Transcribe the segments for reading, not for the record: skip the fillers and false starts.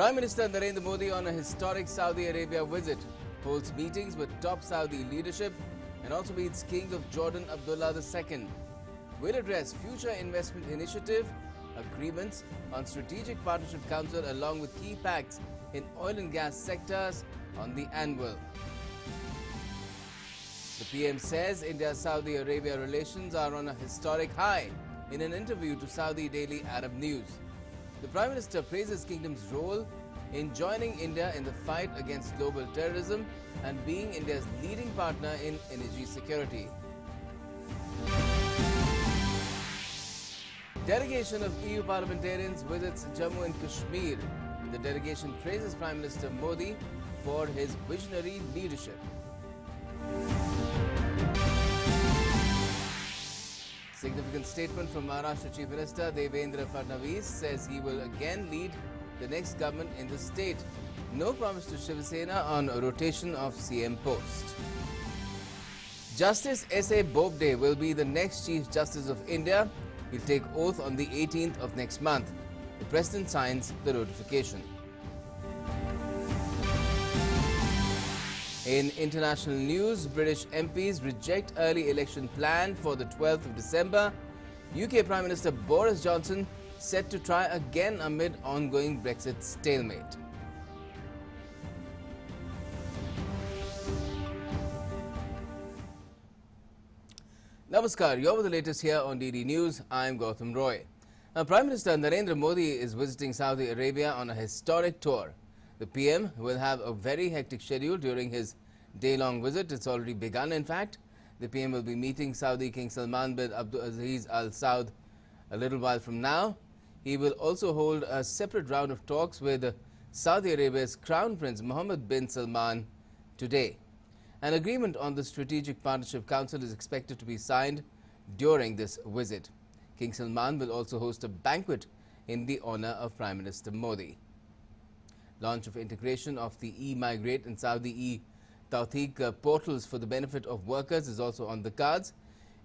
Prime Minister Narendra Modi on a historic Saudi Arabia visit holds meetings with top Saudi leadership and also meets King of Jordan Abdullah II. Will address future investment initiative, agreements on Strategic Partnership Council along with key pacts in oil and gas sectors on the anvil. The PM says India-Saudi Arabia relations are on a historic high in an interview to Saudi Daily Arab News. The Prime Minister praises Kingdom's role in joining India in the fight against global terrorism and being India's leading partner in energy security. Delegation of EU parliamentarians visits Jammu and Kashmir. The delegation praises Prime Minister Modi for his visionary leadership. Significant statement from Maharashtra Chief Minister Devendra Fadnavis says he will again lead the next government in the state. No promise to Shiv Sena on a rotation of CM post. Justice S.A. Bobde will be the next Chief Justice of India. He'll take oath on the 18th of next month. The President signs the notification. In international news, British MPs reject early election plan for the 12th of December. UK Prime Minister Boris Johnson set to try again amid ongoing Brexit stalemate. Namaskar, you're with the latest here on DD News. I'm Gautam Roy. Now, Prime Minister Narendra Modi is visiting Saudi Arabia on a historic tour. The PM will have a very hectic schedule during his day-long visit. It's already begun, in fact. The PM will be meeting Saudi King Salman bin Abdulaziz Al Saud a little while from now. He will also hold a separate round of talks with Saudi Arabia's Crown Prince Mohammed bin Salman today. An agreement on the Strategic Partnership Council is expected to be signed during this visit. King Salman will also host a banquet in the honor of Prime Minister Modi. Launch of integration of the e-migrate and Saudi e-Tawthiq portals for the benefit of workers is also on the cards.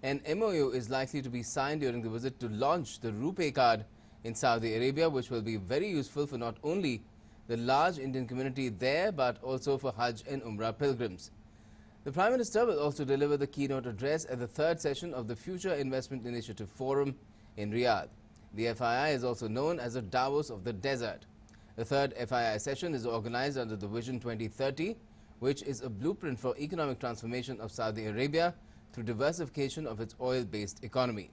An MOU is likely to be signed during the visit to launch the RuPay card in Saudi Arabia, which will be very useful for not only the large Indian community there but also for Hajj and Umrah pilgrims. The Prime Minister will also deliver the keynote address at the third session of the Future Investment Initiative Forum in Riyadh. The FII is also known as the Davos of the Desert. The third FII session is organized under the Vision 2030, which is a blueprint for economic transformation of Saudi Arabia through diversification of its oil-based economy.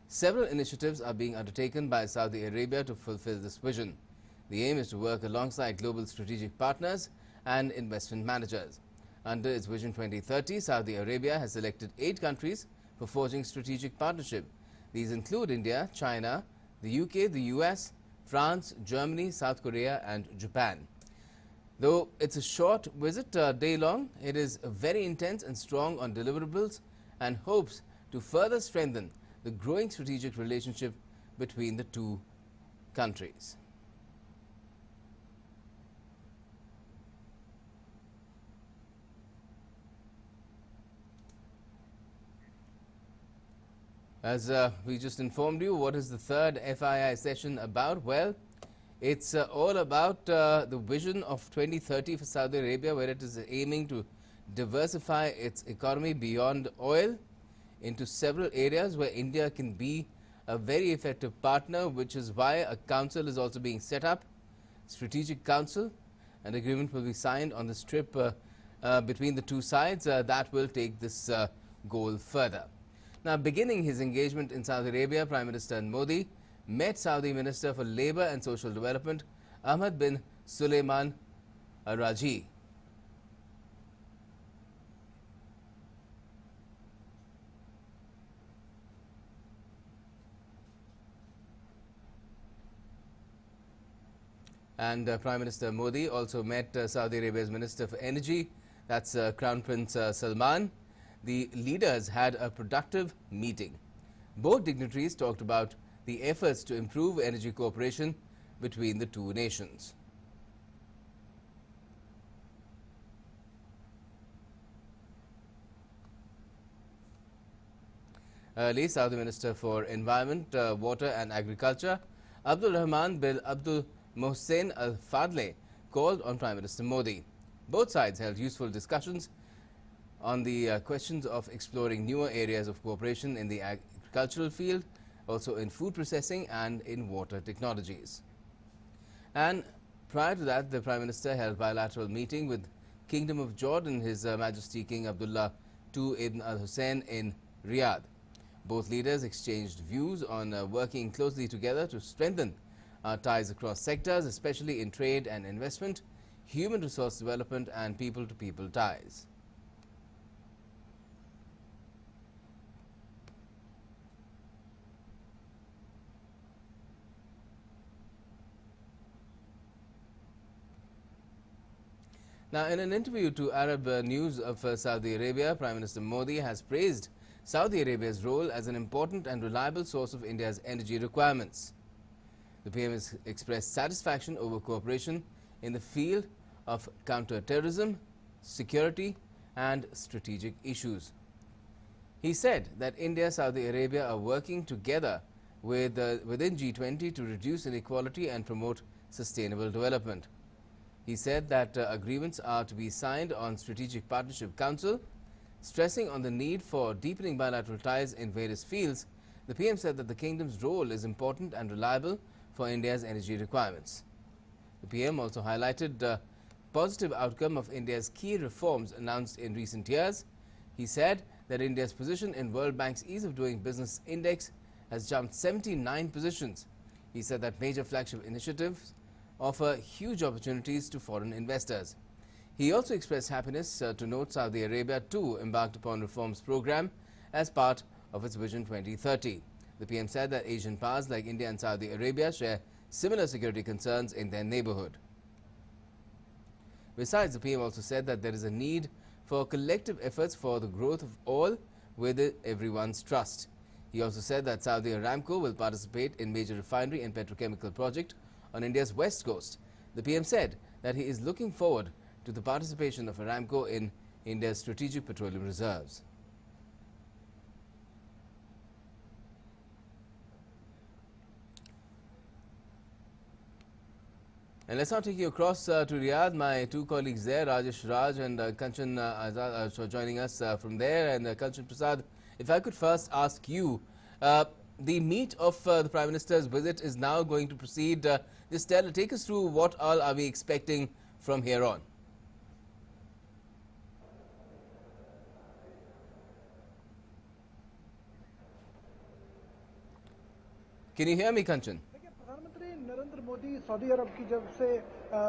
Several initiatives are being undertaken by Saudi Arabia to fulfill this vision. The aim is to work alongside global strategic partners and investment managers. Under its Vision 2030, Saudi Arabia has selected 8 countries for forging strategic partnership. These include India, China, the UK, the US, France, Germany, South Korea and Japan. Though it's a short visit, day long, it is very intense and strong on deliverables and hopes to further strengthen the growing strategic relationship between the two countries. As we just informed you, what is the third FII session about? Well, it's all about the vision of 2030 for Saudi Arabia, where it is aiming to diversify its economy beyond oil into several areas where India can be a very effective partner, which is why a council is also being set up, Strategic Council. An agreement will be signed on this trip between the two sides that will take this goal further. Now, beginning his engagement in Saudi Arabia, Prime Minister Modi met Saudi Minister for Labour and Social Development Ahmad bin Sulaiman Al-Raji. And Prime Minister Modi also met Saudi Arabia's Minister for Energy, that's Crown Prince Salman. The leaders had a productive meeting. Both dignitaries talked about the efforts to improve energy cooperation between the two nations. Early, Saudi Minister for Environment, Water and Agriculture, Abdul Rahman bin Abdul Mohsen Al-Fadle, called on Prime Minister Modi. Both sides held useful discussions on the questions of exploring newer areas of cooperation in the agricultural field, also in food processing and in water technologies. And prior to that, the Prime Minister held bilateral meeting with Kingdom of Jordan, His Majesty King Abdullah II Ibn Al-Hussein in Riyadh. Both leaders exchanged views on working closely together to strengthen our ties across sectors, especially in trade and investment, human resource development and people-to-people ties. Now, in an interview to Arab News of Saudi Arabia, Prime Minister Modi has praised Saudi Arabia's role as an important and reliable source of India's energy requirements. The PM has expressed satisfaction over cooperation in the field of counter-terrorism, security and strategic issues. He said that India and Saudi Arabia are working together within G20 to reduce inequality and promote sustainable development. He said that agreements are to be signed on Strategic Partnership Council. Stressing on the need for deepening bilateral ties in various fields, the PM said that the kingdom's role is important and reliable for India's energy requirements. The PM also highlighted the positive outcome of India's key reforms announced in recent years. He said that India's position in World Bank's Ease of Doing Business Index has jumped 79 positions. He said that major flagship initiatives offer huge opportunities to foreign investors. He also expressed happiness to note Saudi Arabia too embarked upon reforms program as part of its Vision 2030. The PM said that Asian powers like India and Saudi Arabia share similar security concerns in their neighborhood. Besides, the PM also said that there is a need for collective efforts for the growth of oil with everyone's trust. He also said that Saudi Aramco will participate in major refinery and petrochemical project on India's west coast. The PM said that he is looking forward to the participation of Aramco in India's strategic petroleum reserves. And let's now take you across to Riyadh. My two colleagues there, Rajesh Raj and Kanchan Azad, are joining us from there. And Kanchan Prasad, if I could first ask you, the meat of the Prime Minister's visit is now going to proceed. Just take us through what all are we expecting from here on. Can you hear me, Kanchan? प्रधानमंत्री Narendra Modi Saudi अरब की जब से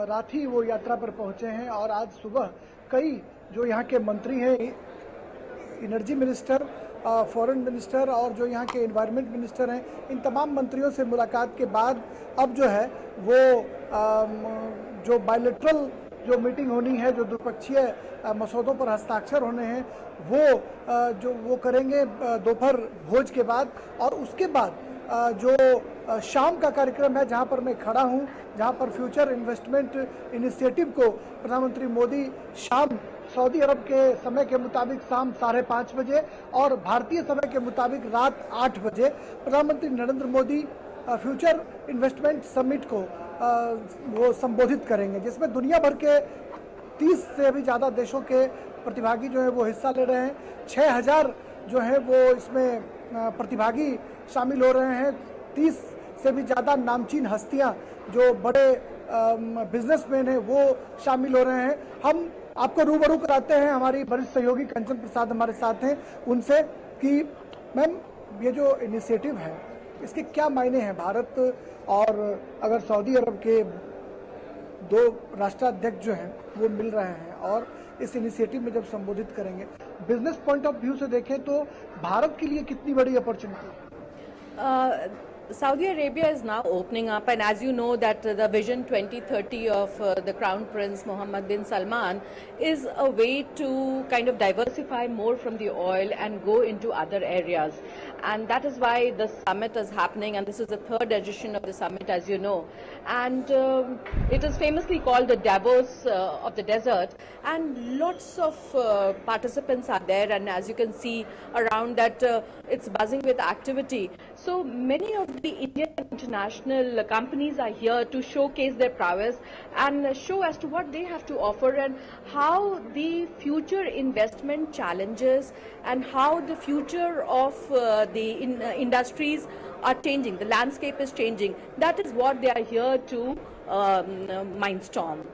रात ही वो यात्रा पर पहुंचे हैं और आज सुबह कई जो यहाँ के मंत्री हैं, एनर्जी मिनिस्टर, फॉरेन मिनिस्टर और जो यहाँ के एनवायरनमेंट मिनिस्टर हैं, इन तमाम मंत्रियों से मुलाकात के बाद अब जो है वो जो बायलैटरल जो मीटिंग होनी है, जो द्विपक्षीय मसौदों पर हस्ताक्षर होने हैं, वो करेंगे दोपहर भोज के बाद। और उसके बाद जो शाम का कार्यक्रम है, जहां पर मैं खड़ा हूं, जहां पर फ्यूचर इन्वेस्टमेंट इनिशिएटिव को प्रधानमंत्री मोदी शाम सऊदी अरब के समय के मुताबिक शाम 5:30 बजे और भारतीय समय के मुताबिक रात 8 बजे प्रधानमंत्री Narendra Modi future investment summit को वो संबोधित करेंगे, जिसमें दुनिया भर के 30 से भी ज़्यादा देशों के प्रतिभागी जो है वो हिस्सा ले रहे हैं। 6000 जो है वो इसमें प्रतिभागी शामिल हो रहे हैं। 30 से भी ज़्यादा नामचीन हस्तियां जो बड़े बिजनेसमैन हैं वो शामिल हो रहे हैं। हम आपको रूबरू कराते हैं, हमारी वरिष्ठ सहयोगी कंचन प्रसाद हमारे साथ हैं, उनसे कि मैम ये जो इनिशिएटिव है इसके क्या मायने हैं भारत और अगर सऊदी अरब के 2 राष्ट्राध्यक्ष जो हैं वो मिल रहे हैं और इस इनिशिएटिव में जब संबोधित करेंगे, बिजनेस पॉइंट ऑफ व्यू से देखें तो भारत के लिए कितनी बड़ी अपॉर्चुनिटी है? Saudi Arabia is now opening up, and as you know that the Vision 2030 of the Crown Prince Mohammed bin Salman is a way to kind of diversify more from the oil and go into other areas. And that is why the summit is happening, and this is the 3rd edition of the summit, as you know. And it is famously called the Davos of the desert, and lots of participants are there, and as you can see around that it's buzzing with activity. So many of the Indian and international companies are here to showcase their prowess and show as to what they have to offer and how the future investment challenges and how the future of the industries are changing. The landscape is changing. That is what they are here to mindstorm.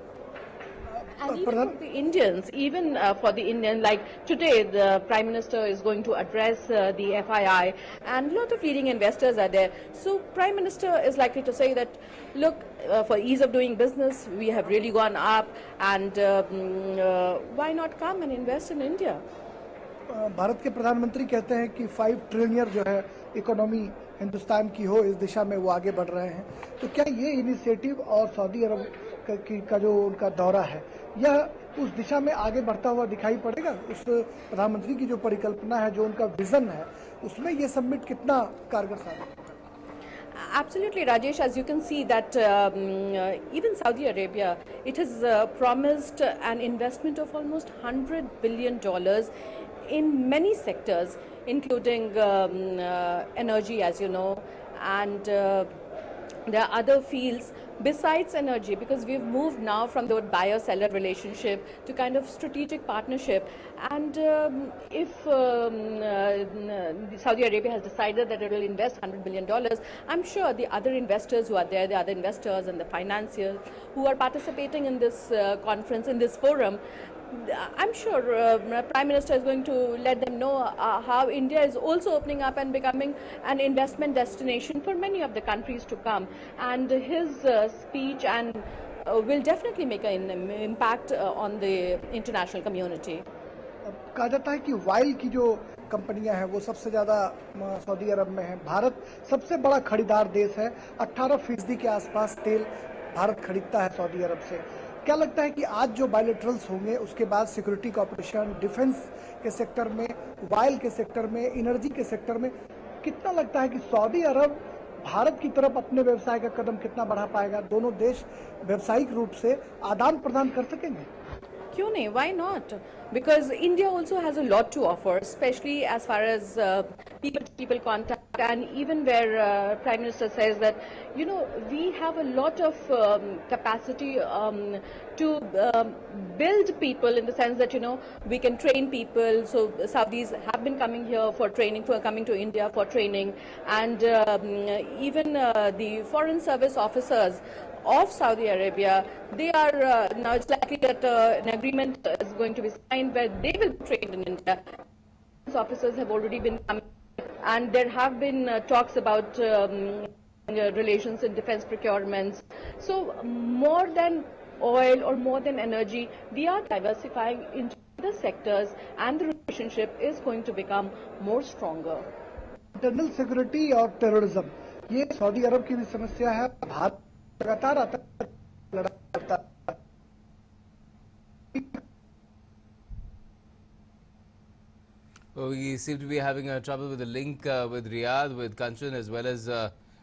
And even for the Indians, even for the Indian, like today the Prime Minister is going to address the FII and a lot of leading investors are there. So Prime Minister is likely to say that, look, for ease of doing business, we have really gone up and why not come and invest in India? Bharat के प्रधानमंत्री कहते हैं कि 5 trillion जो है economy Hindustan की हो, इस दिशा में वो आगे बढ़ रहे हैं। तो क्या ये इनिशिएटिव और सऊदी अरब का जो उनका दौरा है, यह उस दिशा में आगे बढ़ता हुआ दिखाई पड़ेगा? उस प्रधानमंत्री की जो परिकल्पना है, जो उनका विजन है, उसमें ये समिट कितना कारगर साबित होगा? Absolutely, Rajesh. As you can see that even Saudi Arabia, it has promised an investment of almost $100 billion in many sectors, including energy, as you know, and there are other fields besides energy, because we've moved now from the buyer-seller relationship to kind of strategic partnership. And if Saudi Arabia has decided that it will invest $100 billion, I'm sure the other investors who are there, the other investors and the financiers who are participating in this conference, in this forum, I'm sure Prime Minister is going to let them know how India is also opening up and becoming an investment destination for many of the countries to come. And his speech and will definitely make an impact on the international community. कहा जाता है कि while की जो कंपनियां हैं वो सबसे ज़्यादा सऊदी अरब में है। भारत सबसे बड़ा खरीदार देश है। 18% के आसपास तेल भारत खरीदता है सऊदी अरब से। क्या लगता है कि आज जो बायलैटरल्स होंगे, उसके बाद सिक्योरिटी कॉर्पोरेशन, डिफेंस के सेक्टर में, वाइल के सेक्टर में, एनर्जी के सेक्टर में, कितना लगता है कि सऊदी अरब भारत की तरफ अपने व्यवसाय का कदम कितना बढ़ा पाएगा? दोनों देश व्यावसायिक रूप से आदान प्रदान कर सकेंगे? क्यों नहीं? Why not? Because India also has a lot to offer, especially as far as people-to-people contact, and even where Prime Minister says that, you know, we have a lot of capacity to build people, in the sense that, you know, we can train people. So Saudis have been coming here for training, for coming to India for training, and even the foreign service officers of Saudi Arabia, they are now it's likely that an agreement is going to be signed where they will be trained in India. These officers have already been coming, and there have been talks about relations in defense procurements. So more than oil or more than energy, we are diversifying into other sectors, and the relationship is going to become more stronger. Internal security और terrorism, ये Saudi अरब की भी समस्या है। भारत लगातार आता We seem to be having trouble with the link with Riyadh, with Kanchan, as well as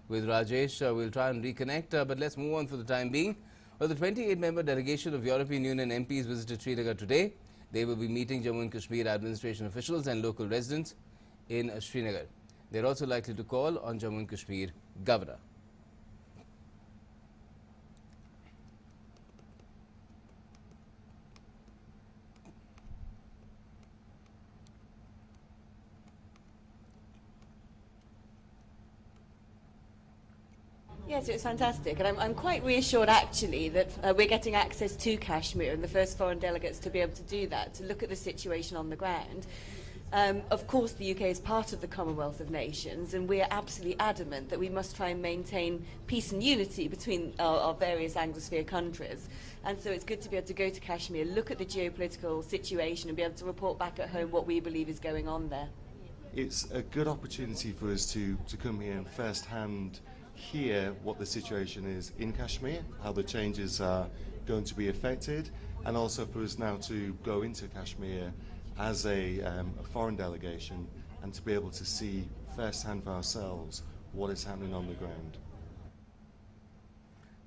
with Rajesh. We'll try and reconnect, but let's move on for the time being. Well, the 28-member delegation of European Union MPs visited Srinagar today. They will be meeting Jammu and Kashmir administration officials and local residents in Srinagar. They're also likely to call on Jammu and Kashmir governor. Yes, it was fantastic, and I'm quite reassured actually that we're getting access to Kashmir and the first foreign delegates to be able to do that, to look at the situation on the ground. Of course, the UK is part of the Commonwealth of Nations, and we are absolutely adamant that we must try and maintain peace and unity between our various Anglosphere countries. And so it's good to be able to go to Kashmir, look at the geopolitical situation, and be able to report back at home what we believe is going on there. It's a good opportunity for us to come here and first-hand hear what the situation is in Kashmir, how the changes are going to be affected, and also for us now to go into Kashmir as a foreign delegation and to be able to see first-hand for ourselves what is happening on the ground.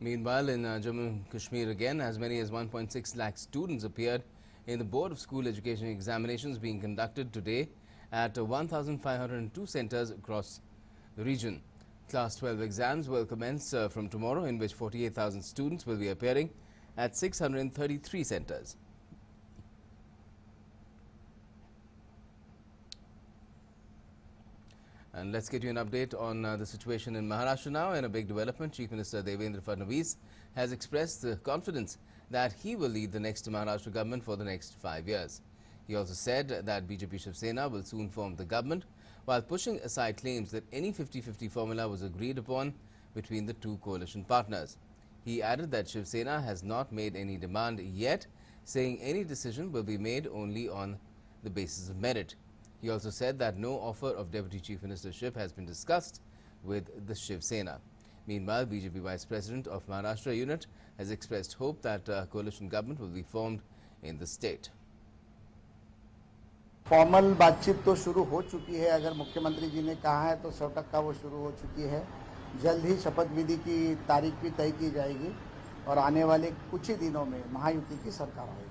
Meanwhile, in Jammu and Kashmir again, as many as 1.6 lakh students appeared in the Board of School Education examinations being conducted today at 1,502 centres across the region. Class 12 exams will commence from tomorrow, in which 48,000 students will be appearing at 633 centres. And let's get you an update on the situation in Maharashtra now. In a big development, Chief Minister Devendra Fadnavis has expressed the confidence that he will lead the next Maharashtra government for the next 5 years. He also said that BJP Shiv Sena will soon form the government, while pushing aside claims that any 50-50 formula was agreed upon between the two coalition partners. He added that Shiv Sena has not made any demand yet, saying any decision will be made only on the basis of merit. He also said that no offer of Deputy Chief Ministership has been discussed with the Shiv Sena. Meanwhile, BJP Vice President of Maharashtra unit has expressed hope that a coalition government will be formed in the state. Formal बातचीत तो शुरू हो चुकी है, अगर मुख्यमंत्री जी ने कहा है तो 100% वो शुरू हो चुकी है। जल्द ही शपथ विधि की तारीख भी तय की जाएगी और आने वाले कुछ ही दिनों में महायुति की सरकार होगी।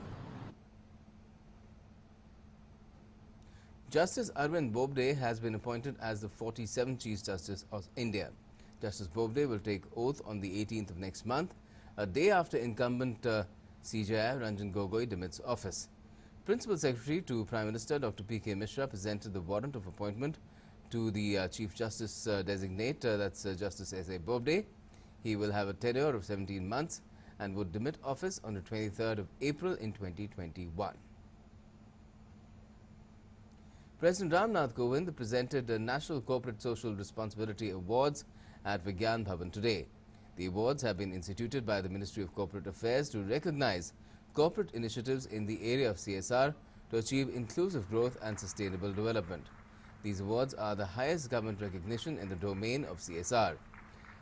Justice Arvind Bobde has been appointed as the 47th Chief Justice of India. Justice Bobde will take oath on the 18th of next month, a day after incumbent CJI Ranjan Gogoi demits office. Principal Secretary to Prime Minister Dr. P.K. Mishra presented the warrant of appointment to the Chief Justice designate, that's Justice S.A. Bobde. He will have a tenure of 17 months and would demit office on the 23rd of April in 2021. President Ramnath Kovind presented the National Corporate Social Responsibility Awards at Vigyan Bhavan today. The awards have been instituted by the Ministry of Corporate Affairs to recognize corporate initiatives in the area of CSR to achieve inclusive growth and sustainable development. These awards are the highest government recognition in the domain of CSR.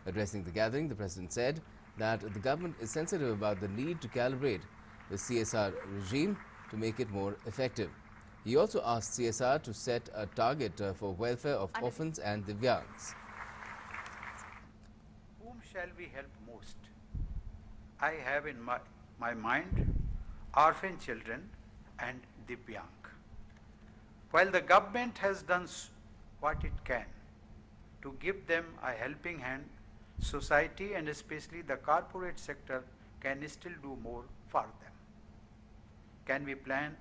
Addressing the gathering, the President said that the government is sensitive about the need to calibrate the CSR regime to make it more effective. He also asked CSR to set a target for welfare of orphans and divyangs. Whom shall we help most? I have in my mind orphan children and divyang. While the government has done what it can to give them a helping hand, society and especially the corporate sector can still do more for them. Can we plan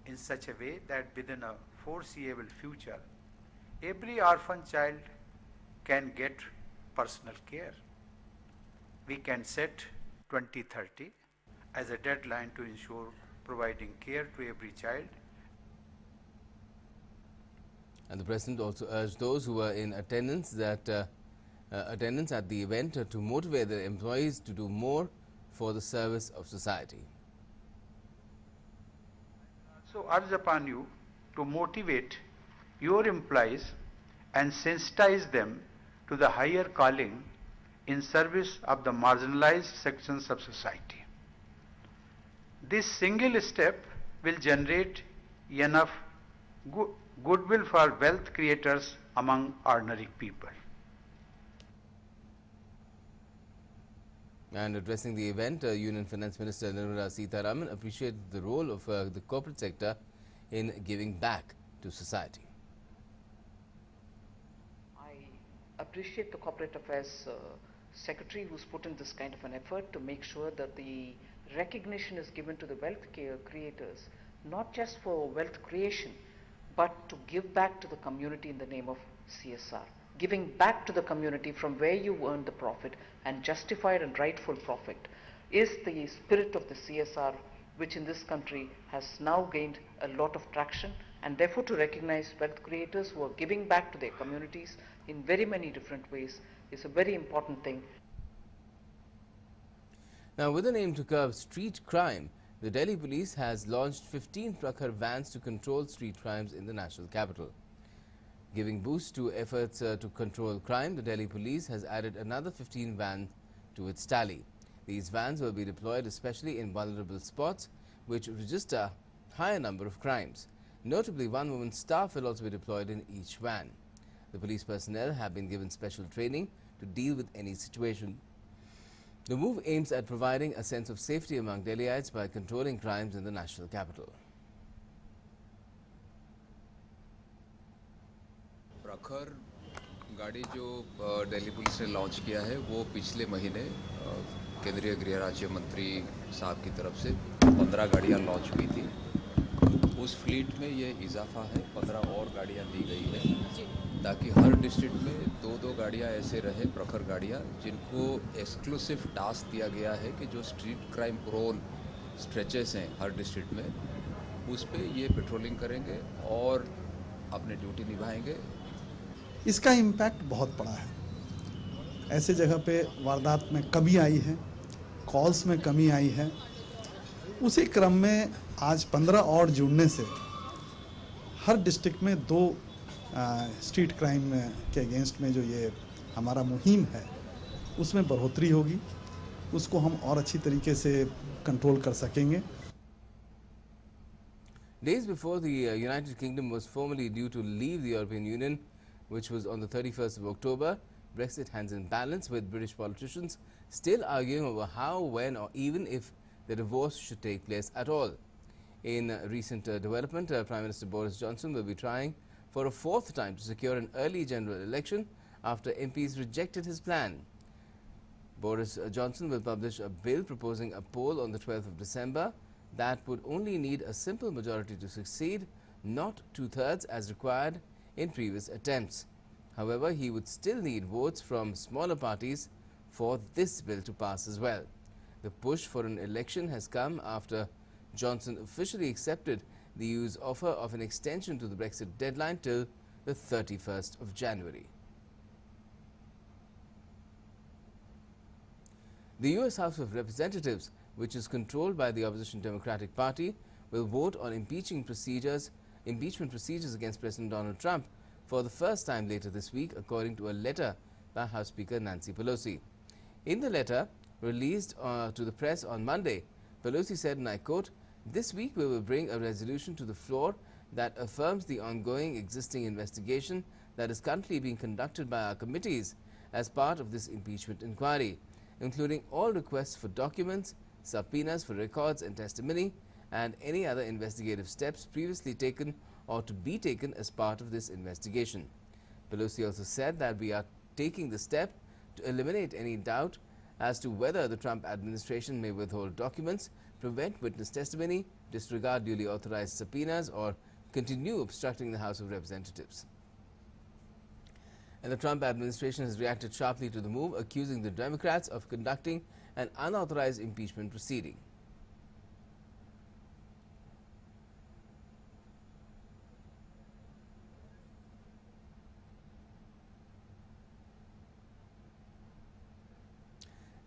in such a way that within a foreseeable future, every orphan child can get personal care? We can set 2030 as a deadline to ensure providing care to every child. And the President also urged those who were in attendance at the event to motivate their employees to do more for the service of society. So urge upon you to motivate your employees and sensitize them to the higher calling in service of the marginalized sections of society. This single step will generate enough goodwill for wealth creators among ordinary people. And addressing the event, Union Finance Minister Nirmala Sitharaman appreciated the role of the corporate sector in giving back to society. I appreciate the Corporate Affairs Secretary who's put in this kind of an effort to make sure that the recognition is given to the wealth creators, not just for wealth creation, but to give back to the community in the name of CSR. Giving back to the community from where you earned the profit and justified and rightful profit is the spirit of the CSR, which in this country has now gained a lot of traction, and therefore to recognize wealth creators who are giving back to their communities in very many different ways is a very important thing. Now, with an aim to curb street crime, the Delhi police has launched 15 Prakhar vans to control street crimes in the national capital. Giving boost to efforts to control crime, the Delhi police has added another 15 vans to its tally. These vans will be deployed especially in vulnerable spots which register higher number of crimes. Notably, one woman staff will also be deployed in each van. The police personnel have been given special training to deal with any situation. The move aims at providing a sense of safety among Delhiites by controlling crimes in the national capital. Prakhar गाड़ी जो Delhi police ने launch किया है वो पिछले महीने केंद्रीय गृह राज्य मंत्री साहब की तरफ से 15 गाड़ियाँ लॉन्च हुई थी। उस फ्लीट में ये इजाफा है, 15 और गाड़ियाँ दी गई है ताकि हर डिस्ट्रिक्ट में 2-2 गाड़ियाँ ऐसे रहे, प्रखर गाड़ियाँ, जिनको एक्सक्लूसिव टास्क दिया गया है कि जो स्ट्रीट क्राइम प्रोन स्ट्रेचेस हैं हर डिस्ट्रिक्ट में, उस पे ये पेट्रोलिंग करेंगे और अपने ड्यूटी निभाएंगे। इसका इम्पैक्ट बहुत बड़ा है। ऐसे जगह पे वारदात में कमी आई है, कॉल्स में कमी आई है। उसी क्रम में आज 15 और जुड़ने से हर डिस्ट्रिक्ट में 2 स्ट्रीट क्राइम के अगेंस्ट में जो ये हमारा मुहिम है उसमें बढ़ोतरी होगी, उसको हम और अच्छी तरीके से कंट्रोल कर सकेंगे। Days before the United Kingdom was formally due to leave the European Union, which was on the 31st of October, Brexit hangs in balance, with British politicians still arguing over how, when or even if the divorce should take place at all. In recent development, Prime Minister Boris Johnson will be trying for a 4th time to secure an early general election after MPs rejected his plan. Boris Johnson will publish a bill proposing a poll on the 12th of December that would only need a simple majority to succeed, not 2/3 as required in previous attempts. However, he would still need votes from smaller parties for this bill to pass as well. The push for an election has come after Johnson officially accepted the EU's offer of an extension to the Brexit deadline till the 31st of January. The US House of Representatives, which is controlled by the opposition Democratic Party, will vote on impeachment procedures against President Donald Trump for the first time later this week, according to a letter by House Speaker Nancy Pelosi. In the letter, released to the press on Monday, Pelosi said, and I quote, "This week we will bring a resolution to the floor that affirms the ongoing existing investigation that is currently being conducted by our committees as part of this impeachment inquiry, including all requests for documents, subpoenas for records and testimony, and any other investigative steps previously taken or to be taken as part of this investigation." Pelosi also said that we are taking the step to eliminate any doubt as to whether the Trump administration may withhold documents, prevent witness testimony, disregard duly authorized subpoenas, or continue obstructing the House of Representatives. And the Trump administration has reacted sharply to the move, accusing the Democrats of conducting an unauthorized impeachment proceeding.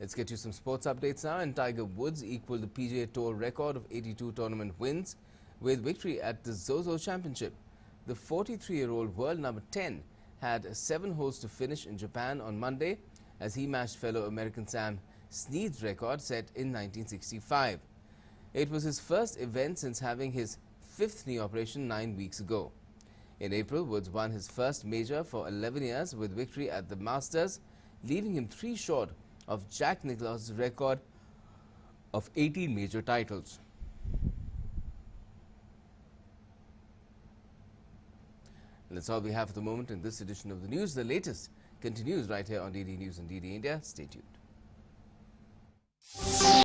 Let's get you some sports updates now. And Tiger Woods equaled the PGA Tour record of 82 tournament wins with victory at the Zozo Championship. The 43-year-old world number 10 had 7 holes to finish in Japan on Monday as he matched fellow American Sam Snead's record set in 1965. It was his first event since having his 5th knee operation 9 weeks ago. In April, Woods won his first major for 11 years with victory at the Masters, leaving him 3 short of Jack Nicklaus's record of 18 major titles. And that's all we have for the moment in this edition of the news. The latest continues right here on DD News and DD India. Stay tuned.